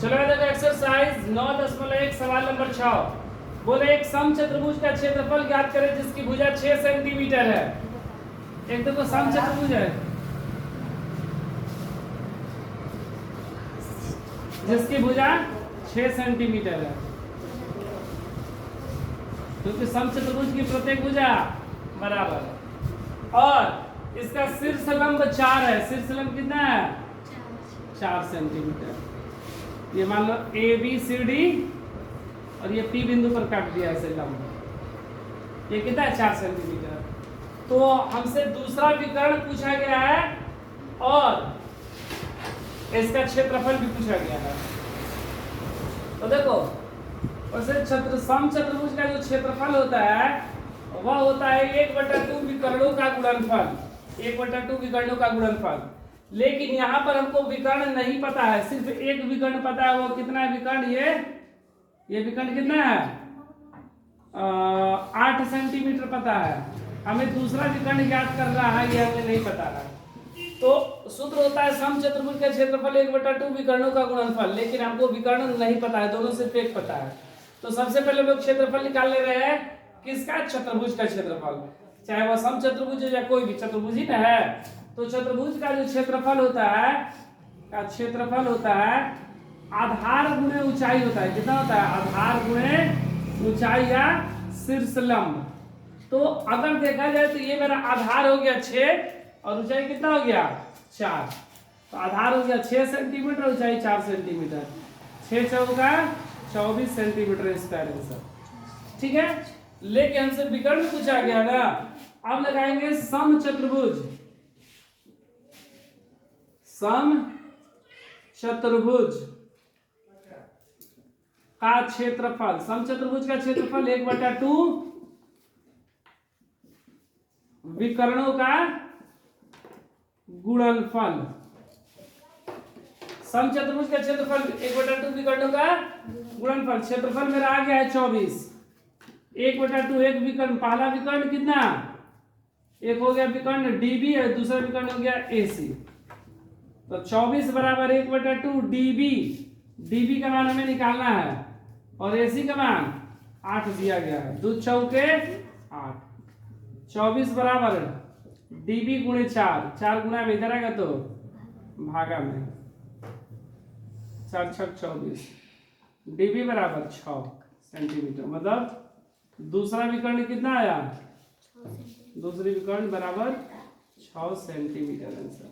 चलो देखो एक्सरसाइज 9.1 सवाल नंबर 6। बोले एक समचतुर्भुज का क्षेत्रफल ज्ञात करें जिसकी भुजा 6 सेंटीमीटर है। एक देखो समचतुर्भुज है जिसकी भुजा 6 सेंटीमीटर है, क्योंकि समचतुर्भुज की प्रत्येक भुजा बराबर है और इसका शीर्ष लंब 4 है। शीर्ष लंब कितना है? 4 सेंटीमीटर। ये मान लो ए बी सी डी और ये पी बिंदु पर काट दिया ऐसे लंब। ये कितना है? 4 सेंटीमीटर। तो हमसे दूसरा विकर्ण पूछा गया है और इसका क्षेत्रफल भी पूछा गया है। तो देखो वैसे समचतुर्भुज का जो क्षेत्रफल होता है वह होता है 1/2 विकर्णों का गुणनफल। 1/2 विकर्णों का गुणनफल। लेकिन यहाँ पर हमको विकर्ण नहीं पता है, सिर्फ एक विकर्ण पता है। वो कितना है विकर्ण? ये विकर्ण कितना है? 8 सेंटीमीटर पता है। हमें दूसरा विकर्ण ज्ञात कर रहा है, ये हमें नहीं पता है। तो सूत्र होता है समचतुर्भुज का क्षेत्रफल 1/2 विकर्णों का गुणनफल। लेकिन हमको विकर्ण नहीं पता है, दोनों सिर्फ एक पता है। तो सबसे पहले लोग क्षेत्रफल निकाल ले रहे हैं किसका? चतुर्भुज का क्षेत्रफल, चाहे वह समचतुर्भुज या कोई भी चतुर्भुज ही ना है। तो चतुर्भुज का जो क्षेत्रफल होता है आधार गुणे ऊंचाई होता है। कितना होता है? आधार गुणे ऊंचाई या शीर्ष लंब। तो अगर देखा जाए तो ये मेरा आधार हो गया 6 और ऊंचाई कितना हो गया? 4। तो आधार हो गया 6 सेंटीमीटर, ऊंचाई 4 सेंटीमीटर। 6 चौका 24 सेंटीमीटर स्क्वायर आंसर। ठीक है। लेकिन हमसे विकर्ण पूछा गया ना। अब लगाएंगे समचतुर्भुज। समचतुर्भुज का क्षेत्रफल, समचतुर्भुज का क्षेत्रफल 1/2 विकर्णों का गुणनफल। समचतुर्भुज का क्षेत्रफल 1/2 विकर्णों का गुणनफल। क्षेत्रफल मेरा आ गया है 24। 1/2 एक विकर्ण, पहला विकर्ण कितना? एक हो गया विकर्ण डीबी और दूसरा विकर्ण हो गया एसी। तो 24 बराबर 1/2 डीबी। डीबी का मान हमें निकालना है और एसी का मान 8 दिया गया है। 2 चौके 8। 24 बराबर डीबी गुणे 4। 4 गुना में इधर आएगा तो भागा में 4 6 24। डीबी बराबर 6 सेंटीमीटर। मतलब दूसरा विकर्ण कितना आया? दूसरी विकर्ण बराबर 6 सेंटीमीटर आंसर।